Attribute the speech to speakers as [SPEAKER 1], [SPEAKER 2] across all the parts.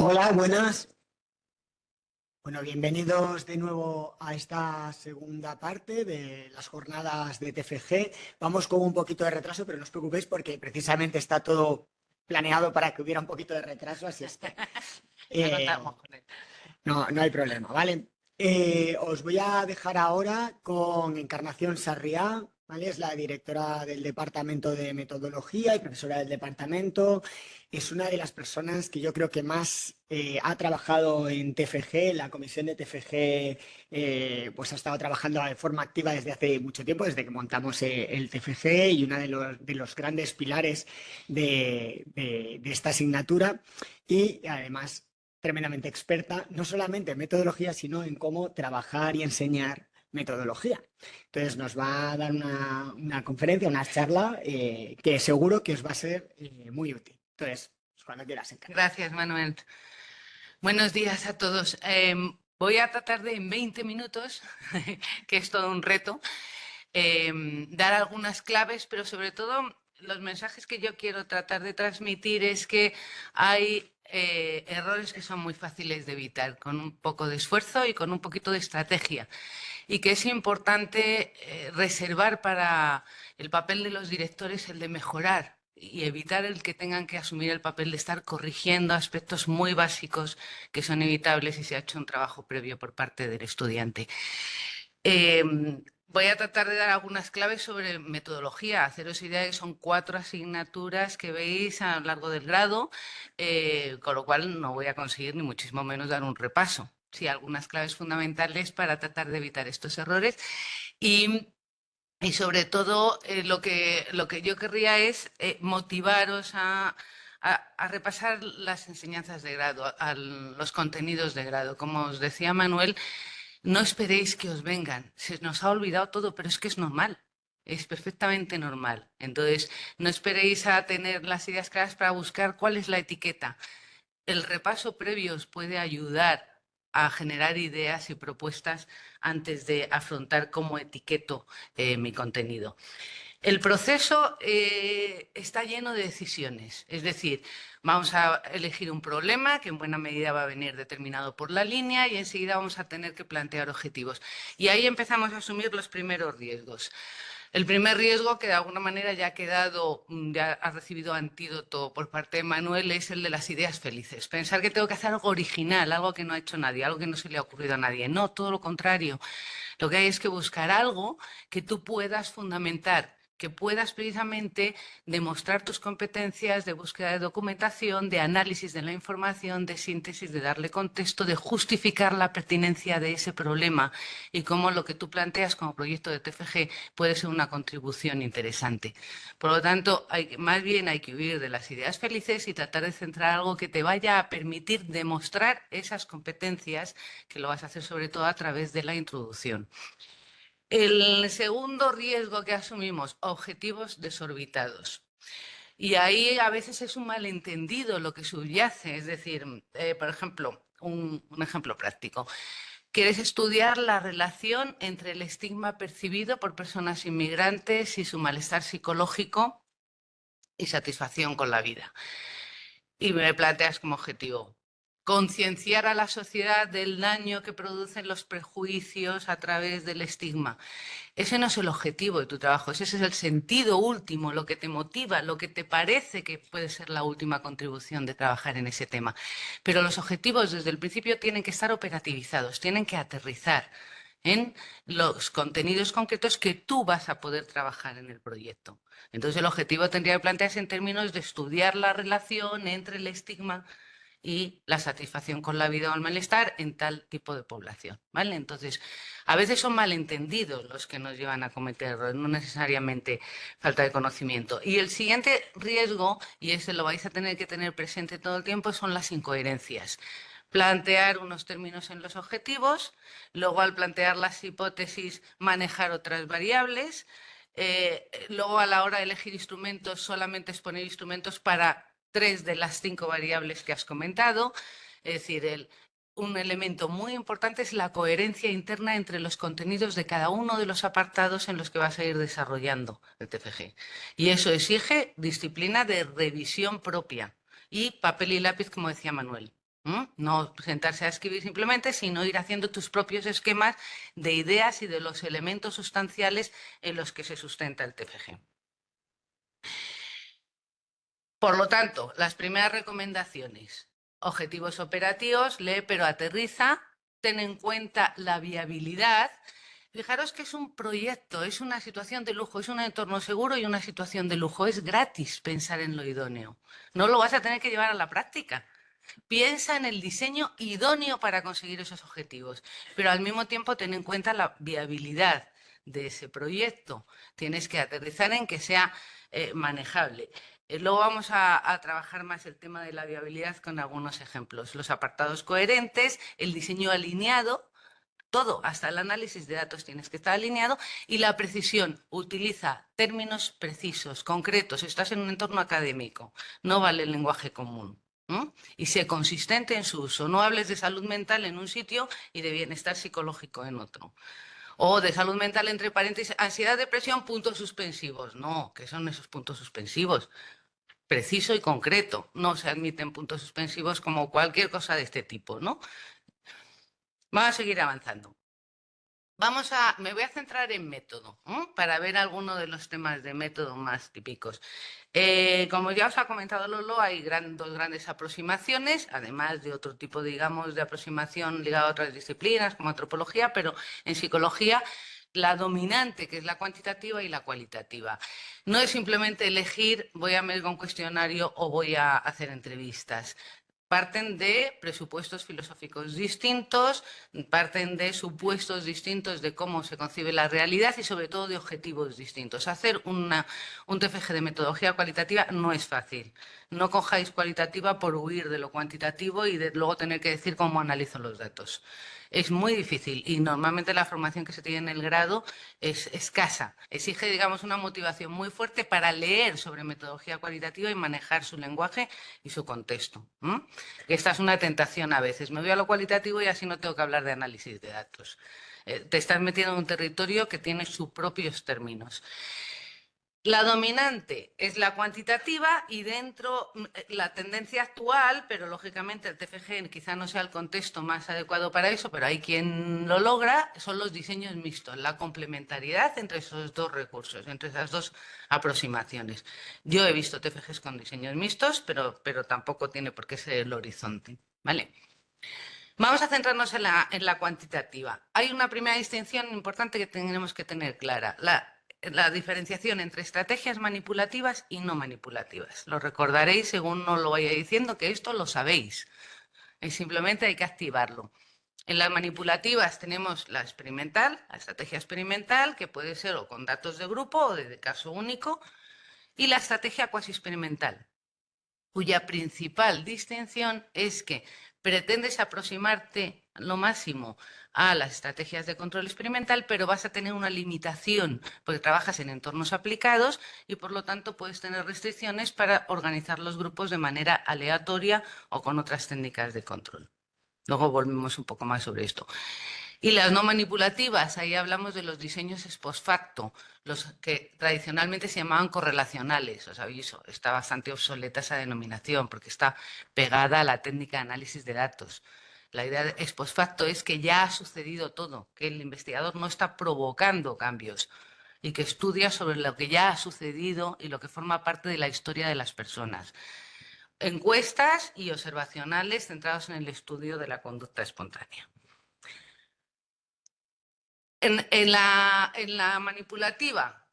[SPEAKER 1] Hola, buenas. Bueno, bienvenidos de nuevo a esta segunda parte de las jornadas de TFG. Vamos con un poquito de retraso, pero no os preocupéis porque precisamente está todo planeado para que hubiera un poquito de retraso, así es que
[SPEAKER 2] Ya
[SPEAKER 1] eh,
[SPEAKER 2] contamos con él.
[SPEAKER 1] no hay problema, ¿vale? Os voy a dejar ahora con Encarnación Sarriá, ¿vale? Es la directora del Departamento de Metodología y profesora del departamento. Es una de las personas que yo creo que más ha trabajado en TFG, la comisión de TFG, pues ha estado trabajando de forma activa desde hace mucho tiempo, desde que montamos el TFG y una de los grandes pilares de esta asignatura. Y además tremendamente experta, no solamente en metodología, sino en cómo trabajar y enseñar metodología. Entonces nos va a dar una conferencia, una charla que seguro que os va a ser muy útil. Entonces, pues, cuando quieras, Encarna.
[SPEAKER 2] Gracias, Manuel. Buenos días a todos. Voy a tratar de en 20 minutos, que es todo un reto, dar algunas claves, pero sobre todo los mensajes que yo quiero tratar de transmitir es que hay errores que son muy fáciles de evitar con un poco de esfuerzo y con un poquito de estrategia. Y que es importante reservar para el papel de los directores el de mejorar y evitar el que tengan que asumir el papel de estar corrigiendo aspectos muy básicos que son evitables si se ha hecho un trabajo previo por parte del estudiante. Eh, Voy a tratar de dar algunas claves sobre metodología. Haceros idea que son 4 asignaturas que veis a lo largo del grado, con lo cual no voy a conseguir ni muchísimo menos dar un repaso. Sí, algunas claves fundamentales para tratar de evitar estos errores y, y sobre todo lo que yo querría es motivaros a repasar las enseñanzas de grado, a los contenidos de grado. Como os decía Manuel, no esperéis que os vengan. Se nos ha olvidado todo, pero es que es normal. Es perfectamente normal. Entonces, no esperéis a tener las ideas claras para buscar cuál es la etiqueta. El repaso previo os puede ayudar a generar ideas y propuestas antes de afrontar cómo etiqueto mi contenido. El proceso está lleno de decisiones, es decir, vamos a elegir un problema que en buena medida va a venir determinado por la línea y enseguida vamos a tener que plantear objetivos. Y ahí empezamos a asumir los primeros riesgos. El primer riesgo, que de alguna manera ya ha quedado, ya ha recibido antídoto por parte de Manuel, es el de las ideas felices. Pensar que tengo que hacer algo original, algo que no ha hecho nadie, algo que no se le ha ocurrido a nadie. No, todo lo contrario. Lo que hay es que buscar algo que tú puedas fundamentar, que puedas precisamente demostrar tus competencias de búsqueda de documentación, de análisis de la información, de síntesis, de darle contexto, de justificar la pertinencia de ese problema y cómo lo que tú planteas como proyecto de TFG puede ser una contribución interesante. Por lo tanto, más bien hay que huir de las ideas felices y tratar de centrar algo que te vaya a permitir demostrar esas competencias, que lo vas a hacer sobre todo a través de la introducción. El segundo riesgo que asumimos, objetivos desorbitados. Y ahí a veces es un malentendido lo que subyace, es decir, por ejemplo, un ejemplo práctico. ¿Quieres estudiar la relación entre el estigma percibido por personas inmigrantes y su malestar psicológico y satisfacción con la vida? Y me planteas como objetivo concienciar a la sociedad del daño que producen los prejuicios a través del estigma. Ese no es el objetivo de tu trabajo, ese es el sentido último, lo que te motiva, lo que te parece que puede ser la última contribución de trabajar en ese tema. Pero los objetivos desde el principio tienen que estar operativizados, tienen que aterrizar en los contenidos concretos que tú vas a poder trabajar en el proyecto. Entonces el objetivo tendría que plantearse en términos de estudiar la relación entre el estigma y la satisfacción con la vida o el malestar en tal tipo de población, ¿vale? Entonces, a veces son malentendidos los que nos llevan a cometer errores, no necesariamente falta de conocimiento. Y el siguiente riesgo, y ese lo vais a tener que tener presente todo el tiempo, son las incoherencias. Plantear unos términos en los objetivos, luego al plantear las hipótesis manejar otras variables, luego a la hora de elegir instrumentos solamente exponer instrumentos para 3 de las 5 variables que has comentado. Es decir, un elemento muy importante es la coherencia interna entre los contenidos de cada uno de los apartados en los que vas a ir desarrollando el TFG. Y eso exige disciplina de revisión propia y papel y lápiz, como decía Manuel. No sentarse a escribir simplemente, sino ir haciendo tus propios esquemas de ideas y de los elementos sustanciales en los que se sustenta el TFG. Por lo tanto, las primeras recomendaciones: objetivos operativos, lee pero aterriza, ten en cuenta la viabilidad. Fijaros que es un proyecto, es una situación de lujo, es un entorno seguro y una situación de lujo. Es gratis pensar en lo idóneo. No lo vas a tener que llevar a la práctica. Piensa en el diseño idóneo para conseguir esos objetivos, pero al mismo tiempo ten en cuenta la viabilidad de ese proyecto. Tienes que aterrizar en que sea manejable. Luego vamos a trabajar más el tema de la viabilidad con algunos ejemplos. Los apartados coherentes, el diseño alineado, todo, hasta el análisis de datos tienes que estar alineado, y la precisión. Utiliza términos precisos, concretos. Estás en un entorno académico, no vale el lenguaje común. Y sé consistente en su uso. No hables de salud mental en un sitio y de bienestar psicológico en otro. O de salud mental, entre paréntesis, ansiedad, depresión, puntos suspensivos. No, ¿qué son esos puntos suspensivos? Preciso y concreto. No se admiten puntos suspensivos como cualquier cosa de este tipo, ¿no? Vamos a seguir avanzando. Me voy a centrar en método, para ver algunos de los temas de método más típicos. Como ya os ha comentado Lolo, hay dos grandes aproximaciones, además de otro tipo, digamos, de aproximación ligada a otras disciplinas, como antropología, pero en psicología la dominante, que es la cuantitativa, y la cualitativa. No es simplemente elegir, voy a medir un cuestionario o voy a hacer entrevistas. Parten de presupuestos filosóficos distintos, parten de supuestos distintos de cómo se concibe la realidad y sobre todo de objetivos distintos. Hacer un TFG de metodología cualitativa no es fácil. No cojáis cualitativa por huir de lo cuantitativo y de luego tener que decir cómo analizo los datos. Es muy difícil y normalmente la formación que se tiene en el grado es escasa. Exige, digamos, una motivación muy fuerte para leer sobre metodología cualitativa y manejar su lenguaje y su contexto. Esta es una tentación a veces. Me voy a lo cualitativo y así no tengo que hablar de análisis de datos. Te estás metiendo en un territorio que tiene sus propios términos. La dominante es la cuantitativa y dentro la tendencia actual, pero lógicamente el TFG quizá no sea el contexto más adecuado para eso, pero hay quien lo logra, son los diseños mixtos, la complementariedad entre esos dos recursos, entre esas dos aproximaciones. Yo he visto TFGs con diseños mixtos, pero tampoco tiene por qué ser el horizonte, ¿vale? Vamos a centrarnos en la cuantitativa. Hay una primera distinción importante que tenemos que tener clara. La diferenciación entre estrategias manipulativas y no manipulativas. Lo recordaréis según os lo vaya diciendo, que esto lo sabéis. Simplemente hay que activarlo. En las manipulativas tenemos la experimental, la estrategia experimental, que puede ser o con datos de grupo o de caso único, y la estrategia cuasi experimental, cuya principal distinción es que pretendes aproximarte lo máximo a las estrategias de control experimental, pero vas a tener una limitación porque trabajas en entornos aplicados y por lo tanto puedes tener restricciones para organizar los grupos de manera aleatoria o con otras técnicas de control. Luego volvemos un poco más sobre esto. Y las no manipulativas, ahí hablamos de los diseños ex post facto, los que tradicionalmente se llamaban correlacionales, os aviso, está bastante obsoleta esa denominación porque está pegada a la técnica de análisis de datos. La idea de ex post facto es que ya ha sucedido todo, que el investigador no está provocando cambios y que estudia sobre lo que ya ha sucedido y lo que forma parte de la historia de las personas. Encuestas y observacionales centrados en el estudio de la conducta espontánea. En la manipulativa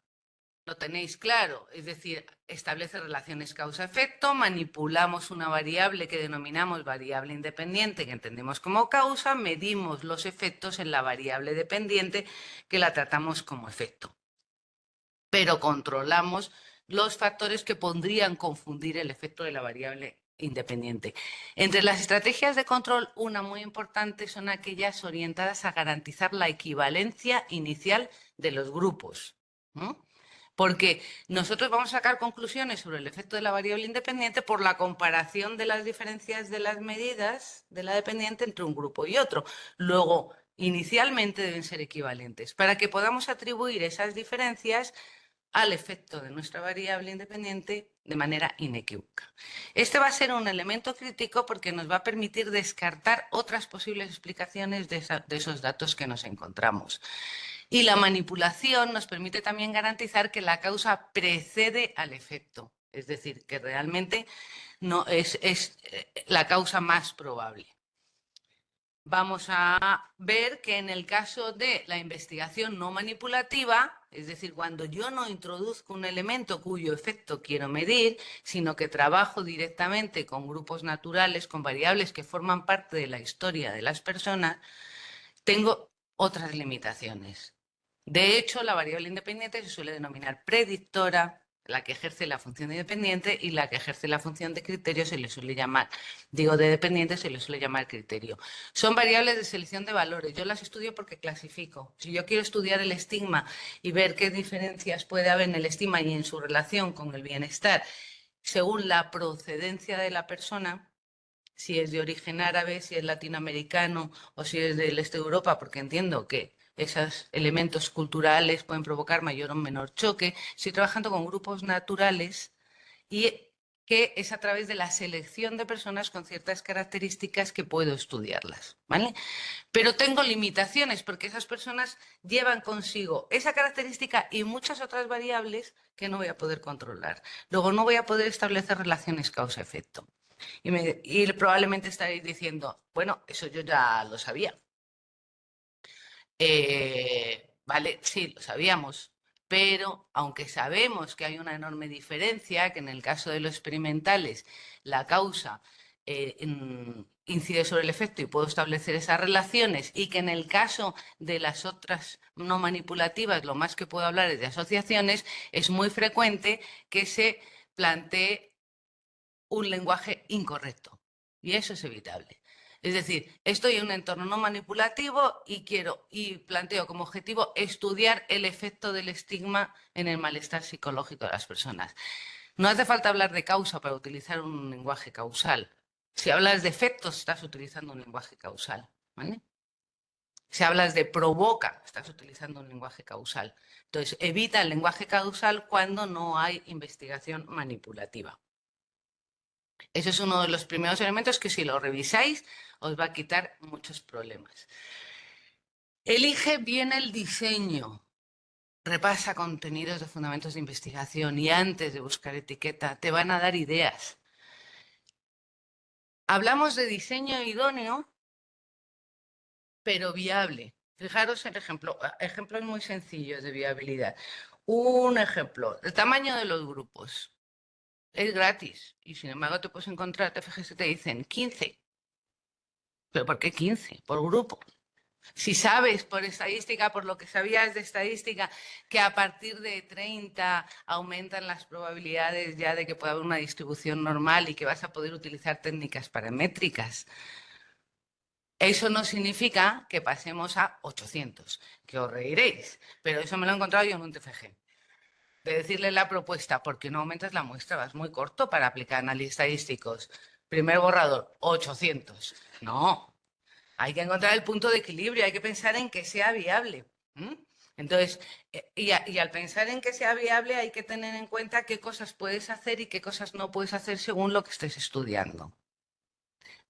[SPEAKER 2] lo tenéis claro, es decir, establece relaciones causa-efecto, manipulamos una variable que denominamos variable independiente, que entendemos como causa, medimos los efectos en la variable dependiente, que la tratamos como efecto. Pero controlamos los factores que podrían confundir el efecto de la variable independiente. Entre las estrategias de control, una muy importante son aquellas orientadas a garantizar la equivalencia inicial de los grupos. Porque nosotros vamos a sacar conclusiones sobre el efecto de la variable independiente por la comparación de las diferencias de las medidas de la dependiente entre un grupo y otro. Luego, inicialmente deben ser equivalentes. Para que podamos atribuir esas diferencias al efecto de nuestra variable independiente de manera inequívoca. Este va a ser un elemento crítico porque nos va a permitir descartar otras posibles explicaciones de esos datos que nos encontramos. Y la manipulación nos permite también garantizar que la causa precede al efecto, es decir, que realmente no es la causa más probable. Vamos a ver que en el caso de la investigación no manipulativa, es decir, cuando yo no introduzco un elemento cuyo efecto quiero medir, sino que trabajo directamente con grupos naturales, con variables que forman parte de la historia de las personas, tengo otras limitaciones. De hecho, la variable independiente se suele denominar predictora, la que ejerce la función independiente, y la que ejerce la función de criterio se le suele llamar, de dependiente se le suele llamar criterio. Son variables de selección de valores. Yo las estudio porque clasifico. Si yo quiero estudiar el estigma y ver qué diferencias puede haber en el estigma y en su relación con el bienestar, según la procedencia de la persona, si es de origen árabe, si es latinoamericano o si es del este de Europa, porque entiendo que esos elementos culturales pueden provocar mayor o menor choque. Estoy trabajando con grupos naturales y que es a través de la selección de personas con ciertas características que puedo estudiarlas, ¿vale? Pero tengo limitaciones porque esas personas llevan consigo esa característica y muchas otras variables que no voy a poder controlar. Luego no voy a poder establecer relaciones causa-efecto. Y probablemente estaréis diciendo, bueno, eso yo ya lo sabía. Vale, sí, lo sabíamos, pero aunque sabemos que hay una enorme diferencia, que en el caso de los experimentales la causa incide sobre el efecto y puedo establecer esas relaciones, y que en el caso de las otras no manipulativas lo más que puedo hablar es de asociaciones, es muy frecuente que se plantee un lenguaje incorrecto, y eso es evitable. Es decir, estoy en un entorno no manipulativo y planteo como objetivo estudiar el efecto del estigma en el malestar psicológico de las personas. No hace falta hablar de causa para utilizar un lenguaje causal. Si hablas de efectos, estás utilizando un lenguaje causal, ¿vale? Si hablas de provoca, estás utilizando un lenguaje causal. Entonces, evita el lenguaje causal cuando no hay investigación manipulativa. Eso es uno de los primeros elementos que si lo revisáis os va a quitar muchos problemas. Elige bien el diseño. Repasa contenidos de fundamentos de investigación y antes de buscar etiqueta te van a dar ideas. Hablamos de diseño idóneo, pero viable. Fijaros el ejemplo. Ejemplos muy sencillos de viabilidad. Un ejemplo, el tamaño de los grupos. Es gratis y sin embargo te puedes encontrar, te fijas, te dicen 15. ¿Pero por qué 15? Por grupo. Si sabes por estadística, por lo que sabías de estadística, que a partir de 30 aumentan las probabilidades ya de que pueda haber una distribución normal y que vas a poder utilizar técnicas paramétricas, eso no significa que pasemos a 800, que os reiréis, pero eso me lo he encontrado yo en un TFG. De decirle la propuesta, ¿por qué no aumentas la muestra? Vas muy corto para aplicar análisis estadísticos. Primer borrador, 800. No, hay que encontrar el punto de equilibrio, hay que pensar en que sea viable. Entonces, y al pensar en que sea viable hay que tener en cuenta qué cosas puedes hacer y qué cosas no puedes hacer según lo que estés estudiando.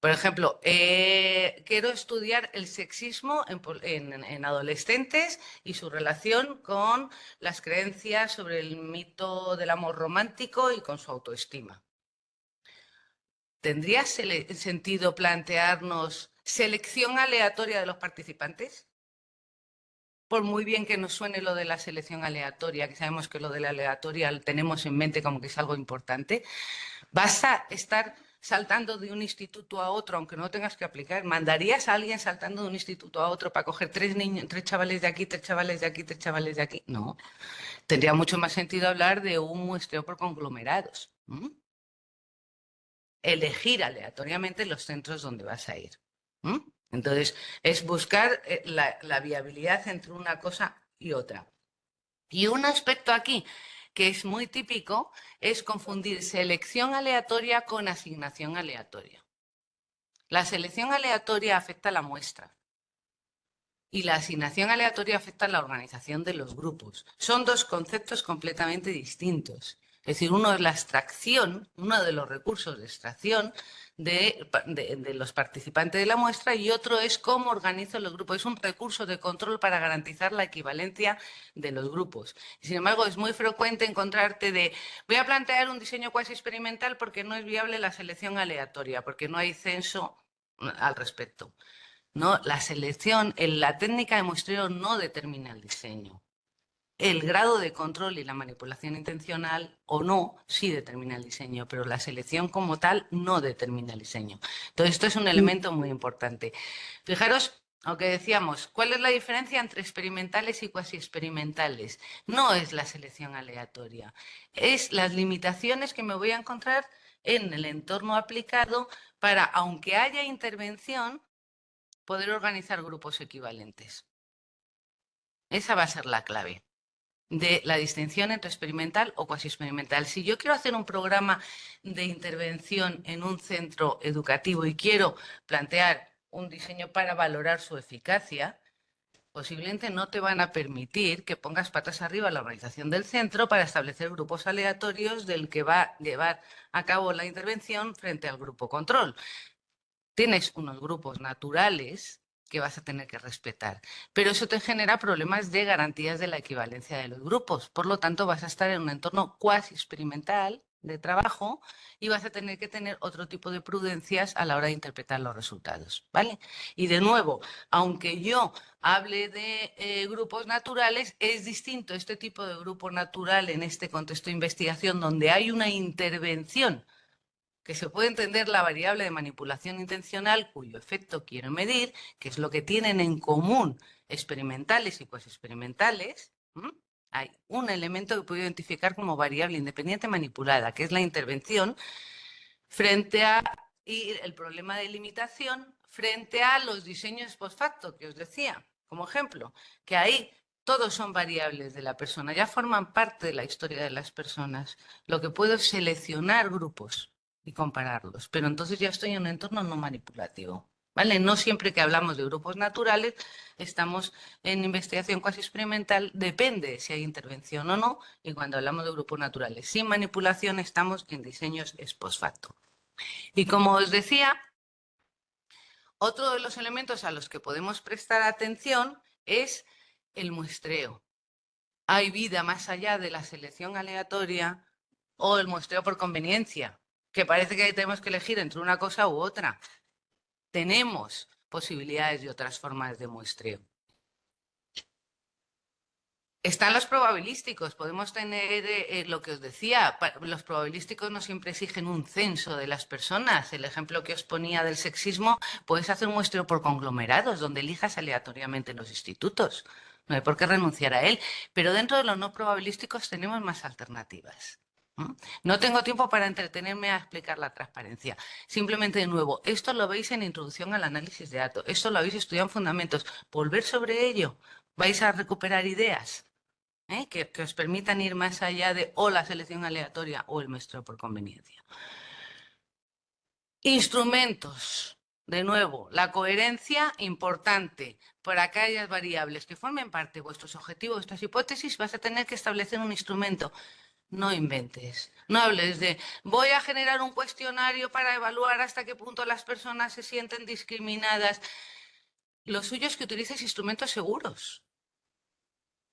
[SPEAKER 2] Por ejemplo, quiero estudiar el sexismo en adolescentes y su relación con las creencias sobre el mito del amor romántico y con su autoestima. ¿Tendría sentido plantearnos selección aleatoria de los participantes? Por muy bien que nos suene lo de la selección aleatoria, que sabemos que lo de la aleatoria lo tenemos en mente como que es algo importante, vas a estar saltando de un instituto a otro, aunque no tengas que aplicar. ¿Mandarías a alguien saltando de un instituto a otro para coger 3 niños, 3 chavales de aquí, 3 chavales de aquí, 3 chavales de aquí? No. Tendría mucho más sentido hablar de un muestreo por conglomerados. Elegir aleatoriamente los centros donde vas a ir. Entonces, es buscar la viabilidad entre una cosa y otra. Y un aspecto aquí que es muy típico es confundir selección aleatoria con asignación aleatoria. La selección aleatoria afecta a la muestra. y la asignación aleatoria afecta a la organización de los grupos. Son dos conceptos completamente distintos. Es decir, uno es la extracción, uno de los recursos de extracción de los participantes de la muestra, y otro es cómo organizo los grupos. Es un recurso de control para garantizar la equivalencia de los grupos. Sin embargo, es muy frecuente encontrarte de, voy a plantear un diseño cuasi experimental porque no es viable la selección aleatoria, porque no hay censo al respecto. ¿No? La selección, la técnica de muestreo no determina el diseño. El grado de control y la manipulación intencional o no sí determina el diseño, pero la selección como tal no determina el diseño. Entonces, esto es un elemento muy importante. Fijaros, aunque decíamos, ¿cuál es la diferencia entre experimentales y cuasi experimentales? No es la selección aleatoria, es las limitaciones que me voy a encontrar en el entorno aplicado para, aunque haya intervención, poder organizar grupos equivalentes. Esa va a ser la clave de la distinción entre experimental o cuasi experimental. Si yo quiero hacer un programa de intervención en un centro educativo y quiero plantear un diseño para valorar su eficacia, posiblemente no te van a permitir que pongas patas arriba la organización del centro para establecer grupos aleatorios del que va a llevar a cabo la intervención frente al grupo control. Tienes unos grupos naturales que vas a tener que respetar, pero eso te genera problemas de garantías de la equivalencia de los grupos. Por lo tanto, vas a estar en un entorno cuasi experimental de trabajo y vas a tener que tener otro tipo de prudencias a la hora de interpretar los resultados, ¿vale? Y de nuevo, aunque yo hable de grupos naturales, es distinto este tipo de grupo natural en este contexto de investigación donde hay una intervención que se puede entender la variable de manipulación intencional cuyo efecto quiero medir, que es lo que tienen en común experimentales y cuasi-experimentales. Hay un elemento que puedo identificar como variable independiente manipulada, que es la intervención frente a, y el problema de limitación frente a los diseños post facto que os decía, como ejemplo, que ahí todos son variables de la persona, ya forman parte de la historia de las personas. Lo que puedo es seleccionar grupos y compararlos, pero entonces ya estoy en un entorno no manipulativo, ¿vale? No siempre que hablamos de grupos naturales estamos en investigación cuasi experimental, depende si hay intervención o no, y cuando hablamos de grupos naturales sin manipulación estamos en diseños ex post facto. Y como os decía, otro de los elementos a los que podemos prestar atención es el muestreo. Hay vida más allá de la selección aleatoria o el muestreo por conveniencia, que parece que tenemos que elegir entre una cosa u otra. Tenemos posibilidades de otras formas de muestreo. Están los probabilísticos, podemos tener lo que os decía, los probabilísticos no siempre exigen un censo de las personas. El ejemplo que os ponía del sexismo, puedes hacer un muestreo por conglomerados, donde elijas aleatoriamente los institutos. No hay por qué renunciar a él, pero dentro de los no probabilísticos tenemos más alternativas. No tengo tiempo para entretenerme a explicar la transparencia. Simplemente, de nuevo, esto lo veis en Introducción al Análisis de Datos, esto lo habéis estudiado en Fundamentos. Volver sobre ello, vais a recuperar ideas. Que os permitan ir más allá de o la selección aleatoria o el muestreo por conveniencia. Instrumentos. De nuevo, la coherencia importante. Por aquellas variables que formen parte de vuestros objetivos, vuestras hipótesis, vas a tener que establecer un instrumento. No inventes. No hables de voy a generar un cuestionario para evaluar hasta qué punto las personas se sienten discriminadas. Lo suyo es que utilices instrumentos seguros.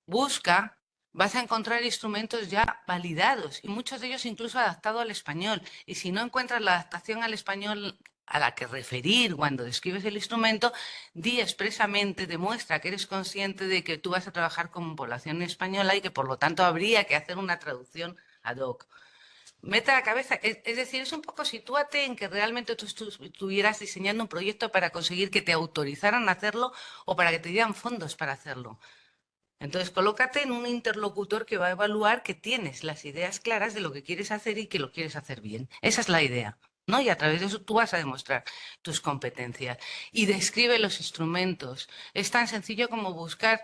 [SPEAKER 2] Busca, vas a encontrar instrumentos ya validados y muchos de ellos incluso adaptados al español. Y si no encuentras la adaptación al español a la que referir cuando describes el instrumento, di expresamente, demuestra que eres consciente de que tú vas a trabajar con población española y que por lo tanto habría que hacer una traducción ad hoc. Mete la cabeza, es decir, es un poco sitúate en que realmente tú estuvieras diseñando un proyecto para conseguir que te autorizaran a hacerlo o para que te dieran fondos para hacerlo. Entonces, colócate en un interlocutor que va a evaluar que tienes las ideas claras de lo que quieres hacer y que lo quieres hacer bien. Esa es la idea, ¿no? Y a través de eso tú vas a demostrar tus competencias. Y describe los instrumentos. Es tan sencillo como buscar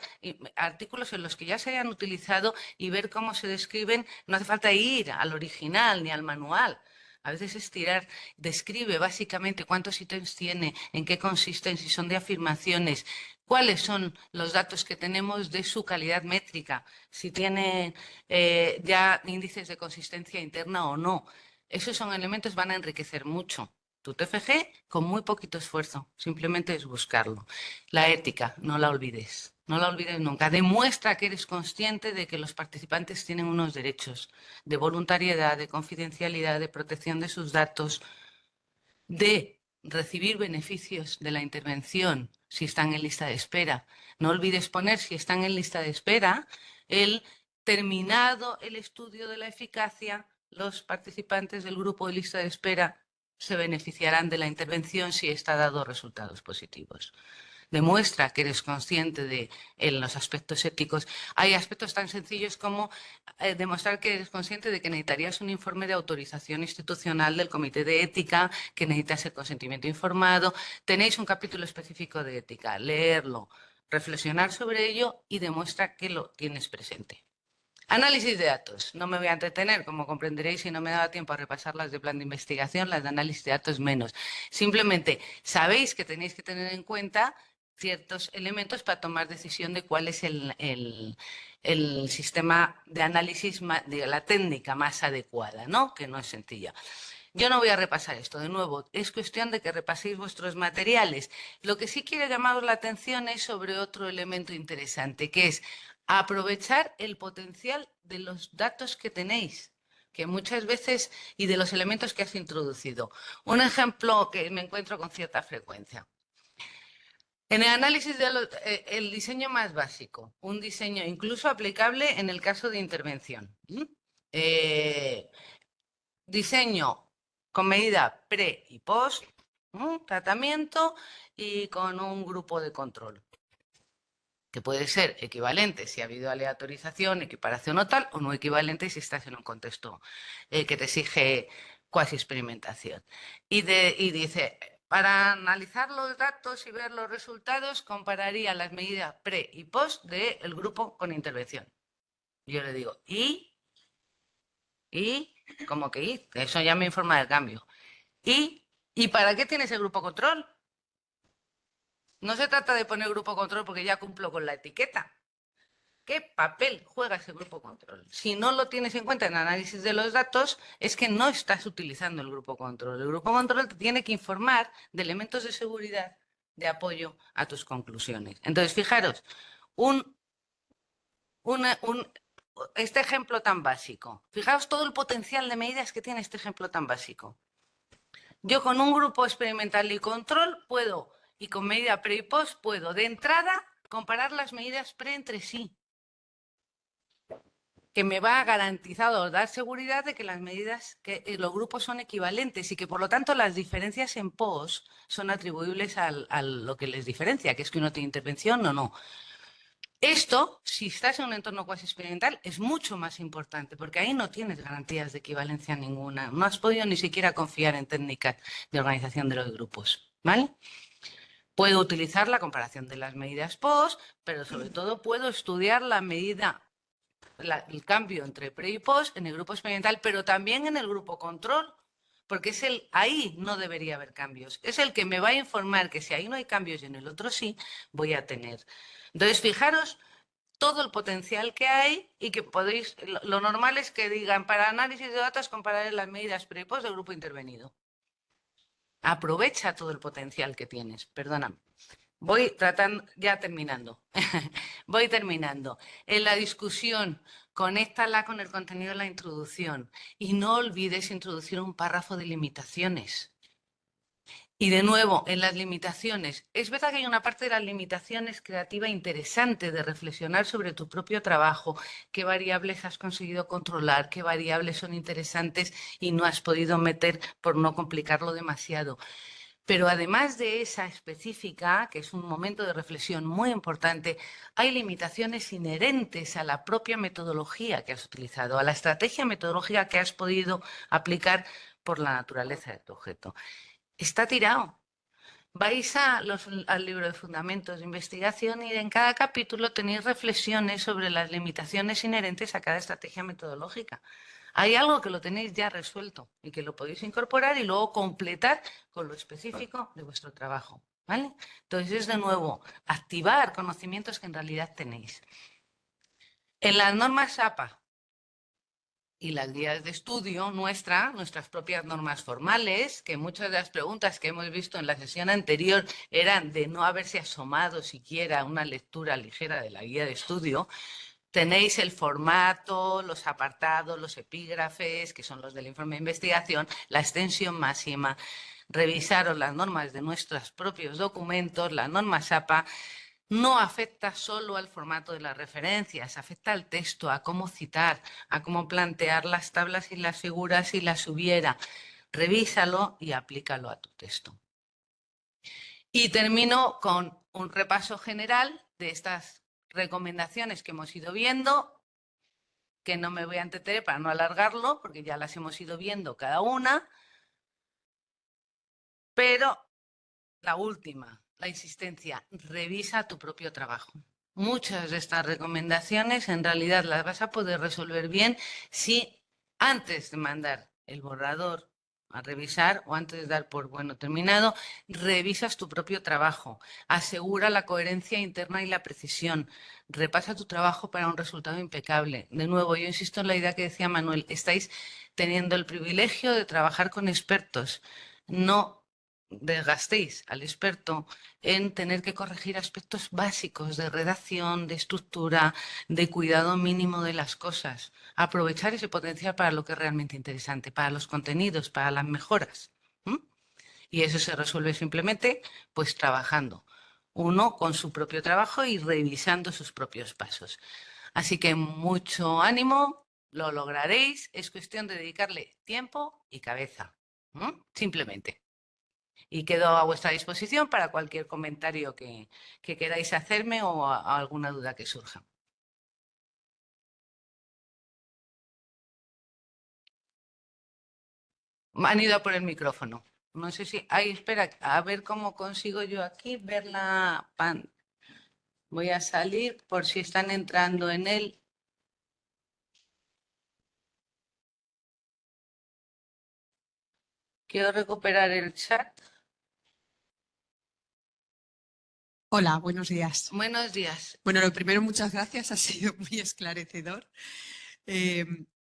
[SPEAKER 2] artículos en los que ya se hayan utilizado y ver cómo se describen. No hace falta ir al original ni al manual. a veces es tirar, describe básicamente cuántos ítems tiene, en qué consisten, si son de afirmaciones, cuáles son los datos que tenemos de su calidad métrica, si tiene ya índices de consistencia interna o no. Esos son elementos que van a enriquecer mucho tu TFG con muy poquito esfuerzo, simplemente es buscarlo. La ética, no la olvides, no la olvides nunca. Demuestra que eres consciente de que los participantes tienen unos derechos de voluntariedad, de confidencialidad, de protección de sus datos, de recibir beneficios de la intervención si están en lista de espera. No olvides poner, si están en lista de espera, el terminado el estudio de la eficacia, los participantes del grupo de lista de espera se beneficiarán de la intervención si está dado resultados positivos. Demuestra que eres consciente de en los aspectos éticos. Hay aspectos tan sencillos como demostrar que eres consciente de que necesitarías un informe de autorización institucional del Comité de Ética, que necesitas el consentimiento informado. Tenéis un capítulo específico de ética, leerlo, reflexionar sobre ello y demuestra que lo tienes presente. Análisis de datos. No me voy a entretener, como comprenderéis, si no me daba tiempo a repasar las de plan de investigación, las de análisis de datos menos. Simplemente sabéis que tenéis que tener en cuenta ciertos elementos para tomar decisión de cuál es el sistema de análisis, de la técnica más adecuada, ¿no? Que no es sencilla. Yo no voy a repasar esto de nuevo, es cuestión de que repaséis vuestros materiales. Lo que sí quiero llamaros la atención es sobre otro elemento interesante, que es aprovechar el potencial de los datos que tenéis, que muchas veces, y de los elementos que has introducido. Un ejemplo que me encuentro con cierta frecuencia. En el análisis el diseño más básico, un diseño incluso aplicable en el caso de intervención. Diseño con medida pre y post, tratamiento y con un grupo de control, que puede ser equivalente si ha habido aleatorización, equiparación o tal, o no equivalente si estás en un contexto que te exige cuasi experimentación. Y dice, para analizar los datos y ver los resultados, compararía las medidas pre y post del grupo con intervención. Yo le digo, ¿cómo que y? Eso ya me informa del cambio. ¿Y para qué tienes el grupo control? No se trata de poner grupo control porque ya cumplo con la etiqueta. ¿Qué papel juega ese grupo control? Si no lo tienes en cuenta en el análisis de los datos, es que no estás utilizando el grupo control. El grupo control te tiene que informar de elementos de seguridad de apoyo a tus conclusiones. Entonces, fijaros, este ejemplo tan básico. Fijaos todo el potencial de medidas que tiene este ejemplo tan básico. Yo con un grupo experimental y control puedo, y con medida pre y post, puedo de entrada comparar las medidas pre entre sí, que me va a garantizar o dar seguridad de que las medidas, que los grupos son equivalentes y que por lo tanto las diferencias en post son atribuibles a lo que les diferencia, que es que uno tiene intervención o no. Esto, si estás en un entorno cuasi experimental, es mucho más importante, porque ahí no tienes garantías de equivalencia ninguna. No has podido ni siquiera confiar en técnicas de organización de los grupos, ¿vale? Puedo utilizar la comparación de las medidas post, pero sobre todo puedo estudiar la medida, el cambio entre pre y post en el grupo experimental, pero también en el grupo control, porque ahí no debería haber cambios. Es el que me va a informar que si ahí no hay cambios y en el otro sí, voy a tener. Entonces, fijaros todo el potencial que hay y que podéis, lo normal es que digan, para análisis de datos compararé las medidas pre y post del grupo intervenido. Aprovecha todo el potencial que tienes, perdóname. Voy tratando, ya terminando, voy terminando. En la discusión, conéctala con el contenido de la introducción y no olvides introducir un párrafo de limitaciones. Y de nuevo, en las limitaciones, es verdad que hay una parte de las limitaciones creativa interesante de reflexionar sobre tu propio trabajo, qué variables has conseguido controlar, qué variables son interesantes y no has podido meter por no complicarlo demasiado. Pero además de esa específica, que es un momento de reflexión muy importante, hay limitaciones inherentes a la propia metodología que has utilizado, a la estrategia metodológica que has podido aplicar por la naturaleza de tu objeto. Está tirado. Vais al libro de fundamentos de investigación y en cada capítulo tenéis reflexiones sobre las limitaciones inherentes a cada estrategia metodológica. hay algo que lo tenéis ya resuelto y que lo podéis incorporar y luego completar con lo específico de vuestro trabajo, ¿vale? Entonces es de nuevo activar conocimientos que en realidad tenéis. En las normas APA y las guías de estudio nuestras propias normas formales, que muchas de las preguntas que hemos visto en la sesión anterior eran de no haberse asomado siquiera a una lectura ligera de la guía de estudio. Tenéis el formato, los apartados, los epígrafes, que son los del informe de investigación, la extensión máxima. Revisaros las normas de nuestros propios documentos, las normas APA. No afecta solo al formato de las referencias, afecta al texto, a cómo citar, a cómo plantear las tablas y las figuras si las hubiera. Revísalo y aplícalo a tu texto. Y termino con un repaso general de estas recomendaciones que hemos ido viendo, que no me voy a entretener para no alargarlo, porque ya las hemos ido viendo cada una. Pero la última, la insistencia, revisa tu propio trabajo. Muchas de estas recomendaciones en realidad las vas a poder resolver bien si antes de mandar el borrador a revisar o antes de dar por bueno terminado, revisas tu propio trabajo, asegura la coherencia interna y la precisión, repasa tu trabajo para un resultado impecable. De nuevo, yo insisto en la idea que decía Manuel, estáis teniendo el privilegio de trabajar con expertos, no desgastéis al experto en tener que corregir aspectos básicos de redacción, de estructura, de cuidado mínimo de las cosas. Aprovechar ese potencial para lo que es realmente interesante, para los contenidos, para las mejoras. Y eso se resuelve simplemente pues trabajando. Uno con su propio trabajo y revisando sus propios pasos. Así que mucho ánimo, lo lograréis. Es cuestión de dedicarle tiempo y cabeza. Simplemente. Y quedo a vuestra disposición para cualquier comentario que queráis hacerme o a alguna duda que surja. Han ido a por el micrófono. No sé si... Ay, espera, a ver cómo consigo yo aquí ver la pan. Voy a salir por si están entrando en él. Quiero recuperar el chat.
[SPEAKER 3] Hola, buenos días.
[SPEAKER 2] Buenos días.
[SPEAKER 3] Bueno, lo primero, muchas gracias, ha sido muy esclarecedor.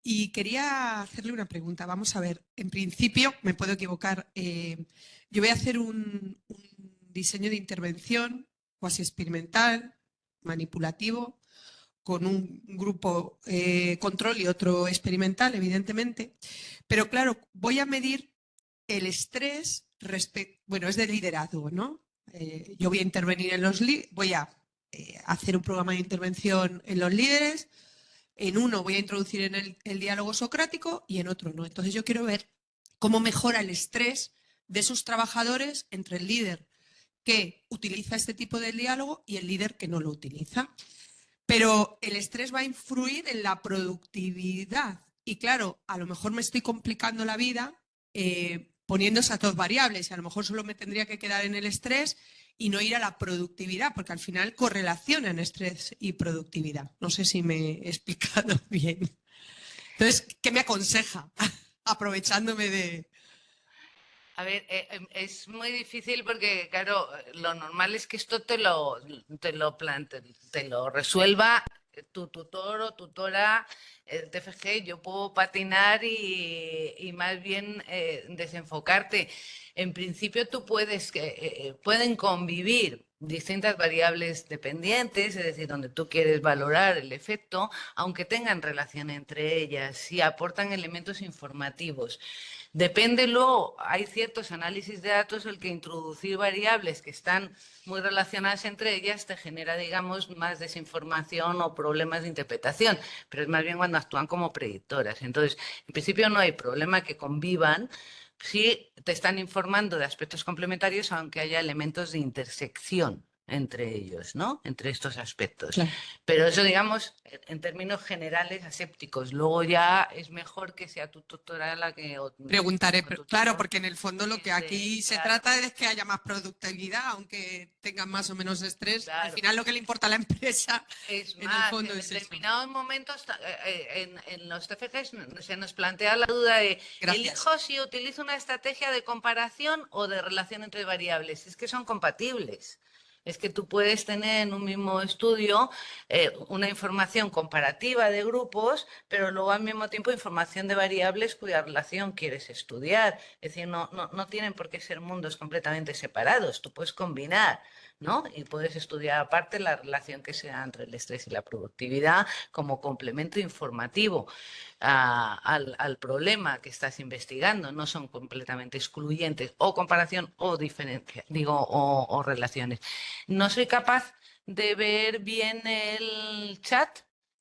[SPEAKER 3] Y quería hacerle una pregunta. Vamos a ver, en principio, me puedo equivocar, yo voy a hacer un diseño de intervención cuasi experimental, manipulativo, con un grupo control y otro experimental, evidentemente. Pero claro, voy a medir el estrés bueno, es de liderazgo, ¿no? Yo voy a intervenir en voy a hacer un programa de intervención en los líderes, en uno voy a introducir en el diálogo socrático y en otro no. Entonces yo quiero ver cómo mejora el estrés de esos trabajadores entre el líder que utiliza este tipo de diálogo y el líder que no lo utiliza. Pero el estrés va a influir en la productividad. Y claro, a lo mejor me estoy complicando la vida poniendo esas dos variables. Y a lo mejor solo me tendría que quedar en el estrés y no ir a la productividad, porque al final correlacionan estrés y productividad. No sé si me he explicado bien. Entonces, ¿qué me aconseja? Aprovechándome de...
[SPEAKER 2] A ver, es muy difícil porque, claro, lo normal es que esto te lo resuelva tu tutor o tutora, el TFG. Yo puedo patinar y más bien desenfocarte. En principio tú pueden convivir distintas variables dependientes, es decir, donde tú quieres valorar el efecto, aunque tengan relación entre ellas y aportan elementos informativos. Depende luego, hay ciertos análisis de datos el que introducir variables que están muy relacionadas entre ellas te genera, digamos, más desinformación o problemas de interpretación, pero es más bien cuando actúan como predictoras. Entonces, en principio no hay problema que convivan si te están informando de aspectos complementarios, aunque haya elementos de intersección, entre ellos, ¿no? Entre estos aspectos.
[SPEAKER 3] Claro.
[SPEAKER 2] Pero eso, digamos, en términos generales, asépticos. Luego ya es mejor que sea tu tutora la que...
[SPEAKER 3] Preguntaré,
[SPEAKER 2] o tu
[SPEAKER 3] claro,
[SPEAKER 2] tutor
[SPEAKER 3] porque en el fondo lo que
[SPEAKER 2] piense,
[SPEAKER 3] aquí se
[SPEAKER 2] claro,
[SPEAKER 3] trata es que haya más productividad, aunque tengan más o menos estrés. Al
[SPEAKER 2] claro.
[SPEAKER 3] final lo que le importa a la empresa
[SPEAKER 2] Es
[SPEAKER 3] en el
[SPEAKER 2] más,
[SPEAKER 3] fondo
[SPEAKER 2] en
[SPEAKER 3] es eso.
[SPEAKER 2] determinados momentos en los TFGs se nos plantea la duda de
[SPEAKER 3] Gracias.
[SPEAKER 2] elijo si utilizo una estrategia de comparación o de relación entre variables. Es que son compatibles. Es que tú puedes tener en un mismo estudio una información comparativa de grupos, pero luego al mismo tiempo información de variables cuya relación quieres estudiar. Es decir, no tienen por qué ser mundos completamente separados. Tú puedes combinar, ¿no? Y puedes estudiar aparte la relación que se da entre el estrés y la productividad como complemento informativo al problema que estás investigando. No son completamente excluyentes o comparación o diferencia, digo, o relaciones. No soy capaz de ver bien el chat.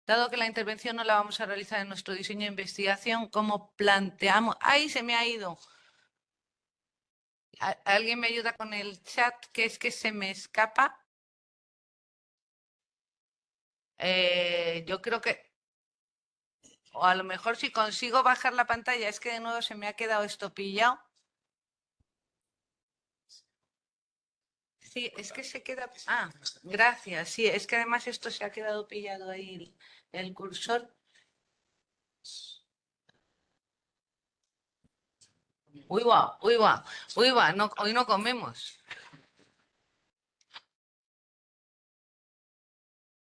[SPEAKER 2] Dado que la intervención no la vamos a realizar en nuestro diseño de investigación, ¿cómo planteamos? ¡Ay, se me ha ido! ¿Alguien me ayuda con el chat? Que es que se me escapa. Yo creo que, o a lo mejor si consigo bajar la pantalla, es que de nuevo se me ha quedado esto pillado. Sí, es que se queda... Ah, gracias. Sí, es que además esto se ha quedado pillado ahí el cursor. Uy, va, no, hoy no comemos.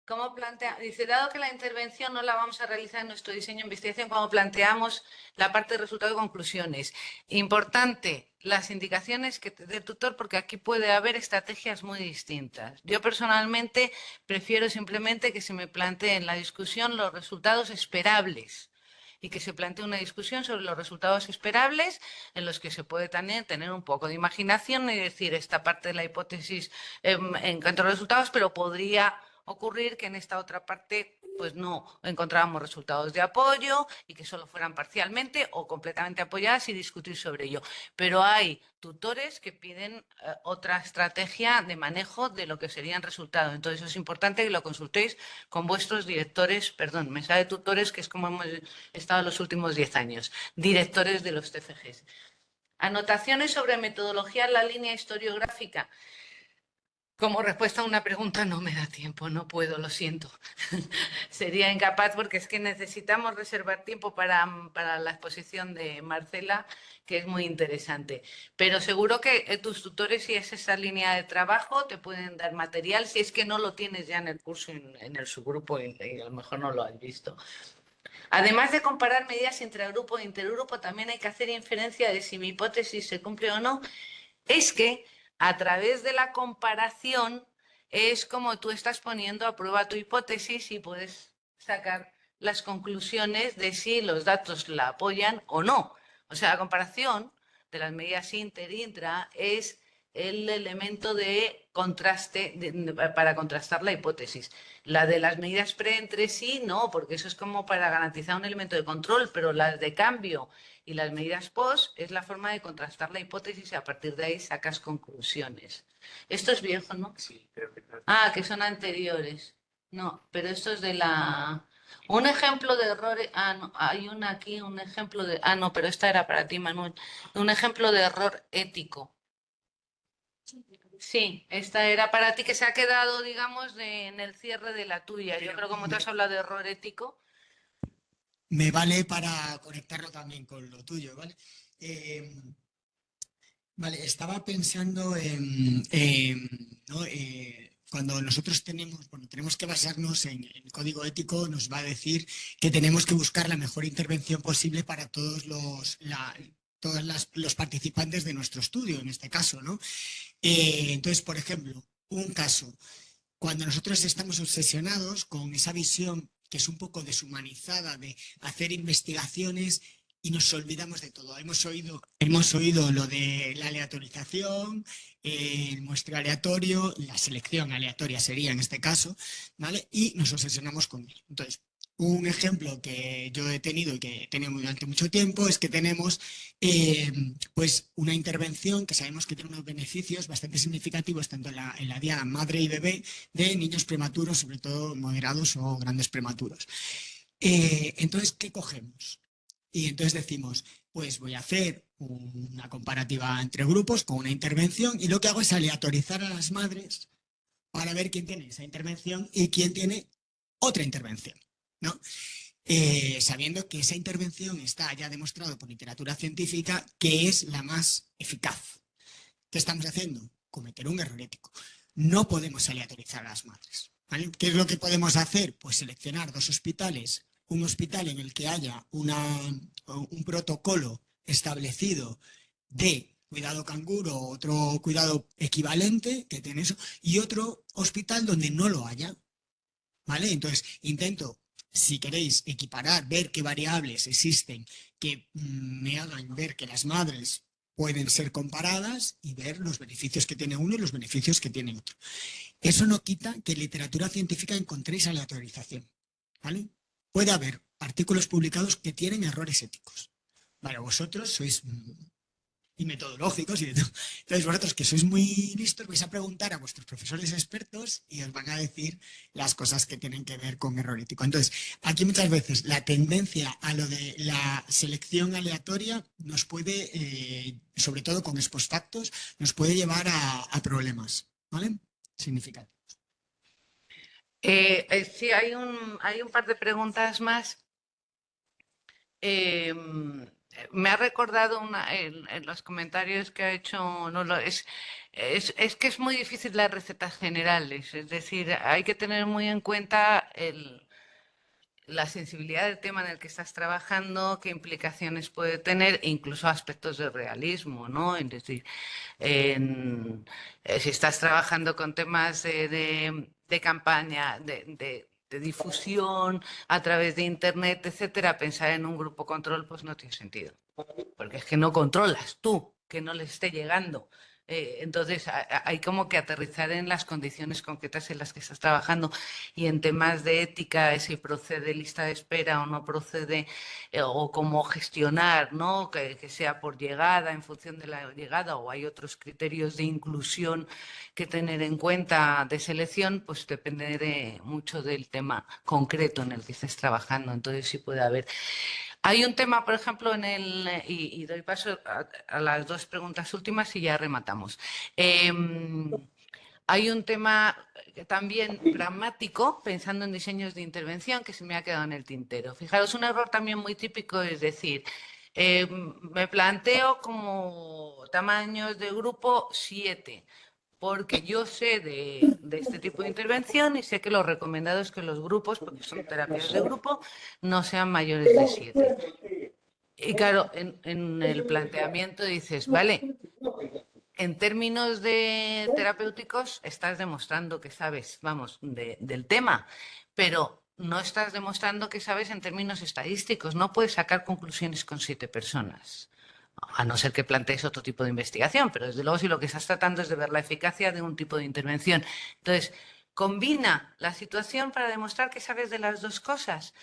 [SPEAKER 2] ¿Cómo plantea? Dice, dado que la intervención no la vamos a realizar en nuestro diseño de investigación, ¿cómo planteamos la parte de resultados y conclusiones? Importante, las indicaciones que te dé el tutor, porque aquí puede haber estrategias muy distintas. Yo personalmente prefiero simplemente que se me planteen en la discusión los resultados esperables y que se plantee una discusión sobre los resultados esperables en los que se puede también tener un poco de imaginación y decir esta parte de la hipótesis en cuanto a los resultados, pero podría ocurrir que en esta otra parte pues no encontrábamos resultados de apoyo y que solo fueran parcialmente o completamente apoyadas y discutir sobre ello. Pero hay tutores que piden otra estrategia de manejo de lo que serían resultados. Entonces es importante que lo consultéis con vuestros directores, perdón, mesa de tutores, que es como hemos estado los últimos 10 años, directores de los TFGs. Anotaciones sobre metodología en la línea historiográfica. Como respuesta a una pregunta no me da tiempo, no puedo, lo siento. Sería incapaz porque es que necesitamos reservar tiempo para la exposición de Marcela, que es muy interesante. Pero seguro que tus tutores, si es esa línea de trabajo, te pueden dar material, si es que no lo tienes ya en el curso, en el subgrupo, y a lo mejor no lo has visto. Además de comparar medidas entre grupo e intergrupo, también hay que hacer inferencia de si mi hipótesis se cumple o no. Es que a través de la comparación es como tú estás poniendo a prueba tu hipótesis y puedes sacar las conclusiones de si los datos la apoyan o no. O sea, la comparación de las medidas inter-intra es el elemento de contraste para contrastar la hipótesis. La de las medidas pre entre sí, no, porque eso es como para garantizar un elemento de control, pero las de cambio y las medidas post es la forma de contrastar la hipótesis y a partir de ahí sacas conclusiones. Esto es viejo, ¿no?
[SPEAKER 4] Sí, pero
[SPEAKER 2] Ah, que son anteriores. No, pero esto es de la... Un ejemplo de errores... Ah, no, hay una aquí, un ejemplo de... Ah, no, pero esta era para ti, Manuel. Un ejemplo de error ético. Sí, esta era para ti que se ha quedado, digamos, en el cierre de la tuya. Yo creo que como te has hablado de error ético...
[SPEAKER 1] Me vale para conectarlo también con lo tuyo, ¿vale? Vale, estaba pensando ¿no? Cuando nosotros tenemos que basarnos en el código ético, nos va a decir que tenemos que buscar la mejor intervención posible para todos los participantes de nuestro estudio, en este caso, ¿no? Entonces, por ejemplo, un caso, cuando nosotros estamos obsesionados con esa visión que es un poco deshumanizada de hacer investigaciones y nos olvidamos de todo. Hemos oído lo de la aleatorización, el muestreo aleatorio, la selección aleatoria sería en este caso, ¿vale? Y nos obsesionamos con ello. Entonces, Un ejemplo que yo he tenido y que he tenido durante mucho tiempo es que tenemos pues una intervención que sabemos que tiene unos beneficios bastante significativos tanto en la diada madre y bebé de niños prematuros, sobre todo moderados o grandes prematuros. Entonces, ¿qué cogemos? Y entonces decimos, pues voy a hacer una comparativa entre grupos con una intervención y lo que hago es aleatorizar a las madres para ver quién tiene esa intervención y quién tiene otra intervención, ¿no? Sabiendo que esa intervención está ya demostrado por literatura científica que es la más eficaz. ¿Qué estamos haciendo? Cometer un error ético. No podemos aleatorizar a las madres, ¿vale? ¿Qué es lo que podemos hacer? Pues seleccionar dos hospitales, un hospital en el que haya un protocolo establecido de cuidado canguro, otro cuidado equivalente que tiene eso, y otro hospital donde no lo haya, ¿vale? Entonces, intento, si queréis, equiparar, ver qué variables existen que me hagan ver que las madres pueden ser comparadas y ver los beneficios que tiene uno y los beneficios que tiene otro. Eso no quita que en literatura científica encontréis aleatorización, ¿vale? Puede haber artículos publicados que tienen errores éticos. Vale, vosotros sois y metodológicos y de todo. Entonces vosotros que sois muy listos vais a preguntar a vuestros profesores expertos y os van a decir las cosas que tienen que ver con error ético. Entonces, aquí muchas veces la tendencia a lo de la selección aleatoria nos puede, sobre todo con ex post factos, nos puede llevar a problemas, ¿vale? Significativos.
[SPEAKER 2] Sí, hay un par de preguntas más. Me ha recordado en los comentarios que ha hecho Nolo, es que es muy difícil las recetas generales, es decir, hay que tener muy en cuenta la sensibilidad del tema en el que estás trabajando, qué implicaciones puede tener, e incluso aspectos de realismo, ¿no? Es decir, si estás trabajando con temas de campaña, de difusión a través de Internet, etcétera, pensar en un grupo control pues no tiene sentido, porque es que no controlas tú, que no les esté llegando. Entonces hay como que aterrizar en las condiciones concretas en las que estás trabajando y en temas de ética, si procede lista de espera o no procede, o cómo gestionar, ¿no? Que sea por llegada, en función de la llegada, o hay otros criterios de inclusión que tener en cuenta de selección, pues depende mucho del tema concreto en el que estés trabajando. Entonces sí puede haber. Hay un tema, por ejemplo, y doy paso a las dos preguntas últimas y ya rematamos. Hay un tema también pragmático, pensando en diseños de intervención, que se me ha quedado en el tintero. Fijaros, un error también muy típico es decir, me planteo como tamaños de grupo 7, porque yo sé de este tipo de intervención y sé que lo recomendado es que los grupos, porque son terapias de grupo, no sean mayores de 7. Y claro, en el planteamiento dices, vale, en términos de terapéuticos estás demostrando que sabes, vamos, del tema, pero no estás demostrando que sabes en términos estadísticos. No puedes sacar conclusiones con 7 personas, a no ser que plantees otro tipo de investigación, pero desde luego si lo que estás tratando es de ver la eficacia de un tipo de intervención. Entonces, combina la situación para demostrar que sabes de las dos cosas.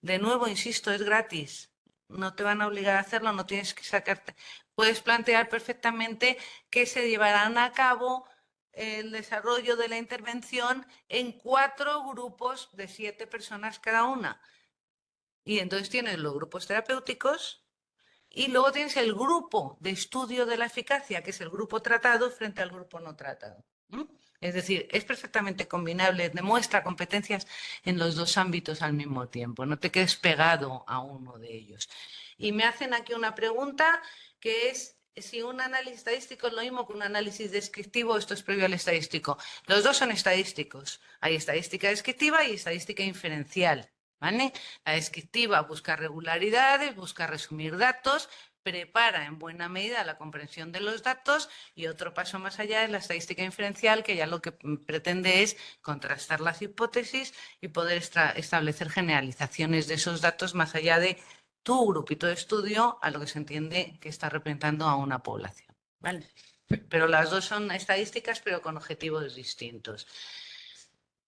[SPEAKER 2] De nuevo, insisto, es gratis. No te van a obligar a hacerlo, no tienes que sacarte. Puedes plantear perfectamente que se llevarán a cabo el desarrollo de la intervención en 4 grupos de 7 personas cada una. Y entonces tienes los grupos terapéuticos y luego tienes el grupo de estudio de la eficacia, que es el grupo tratado frente al grupo no tratado. Es decir, es perfectamente combinable, demuestra competencias en los dos ámbitos al mismo tiempo, no te quedes pegado a uno de ellos. Y me hacen aquí una pregunta que es si un análisis estadístico es lo mismo que un análisis descriptivo, esto es previo al estadístico. Los dos son estadísticos, hay estadística descriptiva y estadística inferencial. ¿Vale? La descriptiva busca regularidades, busca resumir datos, prepara en buena medida la comprensión de los datos y otro paso más allá es la estadística inferencial, que ya lo que pretende es contrastar las hipótesis y poder establecer generalizaciones de esos datos más allá de tu grupito de estudio a lo que se entiende que está representando a una población. ¿Vale? Pero las dos son estadísticas pero con objetivos distintos.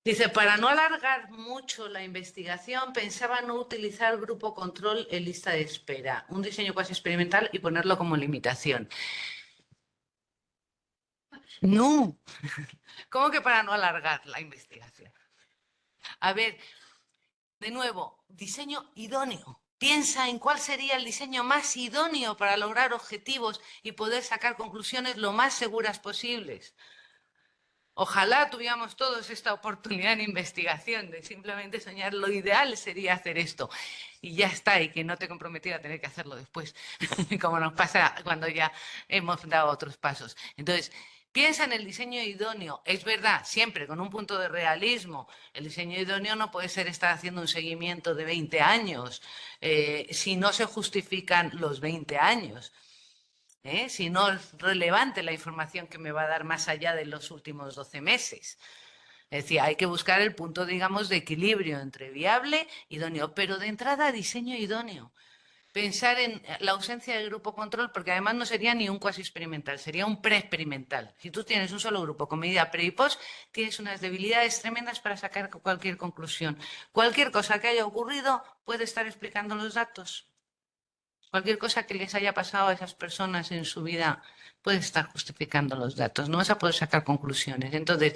[SPEAKER 2] Dice, para no alargar mucho la investigación, pensaba no utilizar grupo control en lista de espera, un diseño cuasi experimental y ponerlo como limitación. No, ¿cómo que para no alargar la investigación? A ver, de nuevo, diseño idóneo. Piensa en cuál sería el diseño más idóneo para lograr objetivos y poder sacar conclusiones lo más seguras posibles. Ojalá tuviéramos todos esta oportunidad en investigación de simplemente soñar. Lo ideal sería hacer esto y ya está, y que no te comprometiera a tener que hacerlo después, como nos pasa cuando ya hemos dado otros pasos. Entonces, piensa en el diseño idóneo. Es verdad, siempre con un punto de realismo. El diseño idóneo no puede ser estar haciendo un seguimiento de 20 años si no se justifican los 20 años. Si no es relevante la información que me va a dar más allá de los últimos 12 meses. Es decir, hay que buscar el punto, digamos, de equilibrio entre viable y idóneo, pero de entrada diseño idóneo. Pensar en la ausencia de grupo control, porque además no sería ni un cuasi experimental, sería un pre-experimental. Si tú tienes un solo grupo con medida pre y post, tienes unas debilidades tremendas para sacar cualquier conclusión. Cualquier cosa que haya ocurrido puede estar explicando los datos. Cualquier cosa que les haya pasado a esas personas en su vida puede estar justificando los datos. No vas a poder sacar conclusiones. Entonces,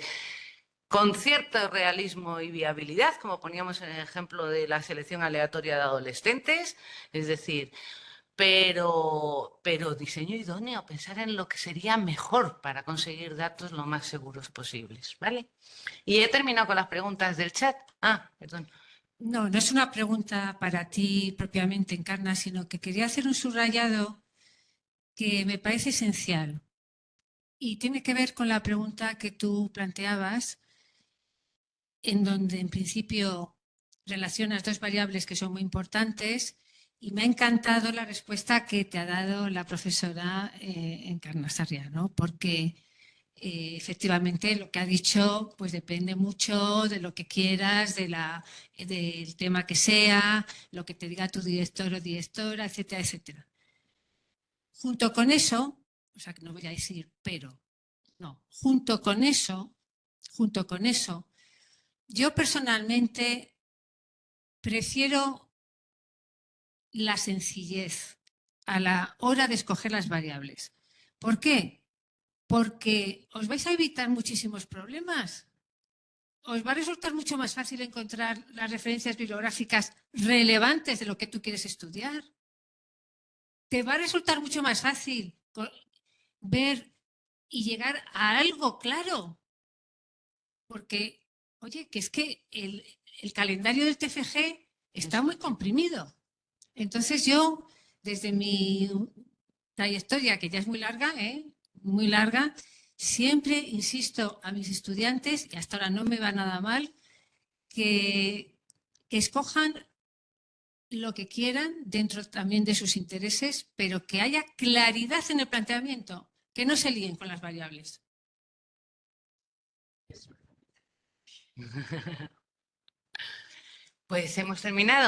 [SPEAKER 2] con cierto realismo y viabilidad, como poníamos en el ejemplo de la selección aleatoria de adolescentes, es decir, pero diseño idóneo, pensar en lo que sería mejor para conseguir datos lo más seguros posibles, ¿vale? Y he terminado con las preguntas del chat. Ah, perdón.
[SPEAKER 4] No, no es una pregunta para ti propiamente, Encarna, sino que quería hacer un subrayado que me parece esencial y tiene que ver con la pregunta que tú planteabas, en donde en principio relacionas dos variables que son muy importantes y me ha encantado la respuesta que te ha dado la profesora Encarna Sarriá, ¿no? Porque efectivamente lo que ha dicho pues depende mucho de lo que quieras, del tema que sea, lo que te diga tu director o directora, etcétera, etcétera. Junto con eso, o sea que no voy a decir pero, no, junto con eso, yo personalmente prefiero la sencillez a la hora de escoger las variables. ¿Por qué? Porque os vais a evitar muchísimos problemas. Os va a resultar mucho más fácil encontrar las referencias bibliográficas relevantes de lo que tú quieres estudiar. Te va a resultar mucho más fácil ver y llegar a algo claro. Porque, oye, que es que el calendario del TFG está muy comprimido. Entonces yo, desde mi trayectoria, que ya es muy larga, muy larga, siempre insisto a mis estudiantes, y hasta ahora no me va nada mal, que escojan lo que quieran dentro también de sus intereses, pero que haya claridad en el planteamiento, que no se líen con las variables.
[SPEAKER 2] Pues hemos terminado.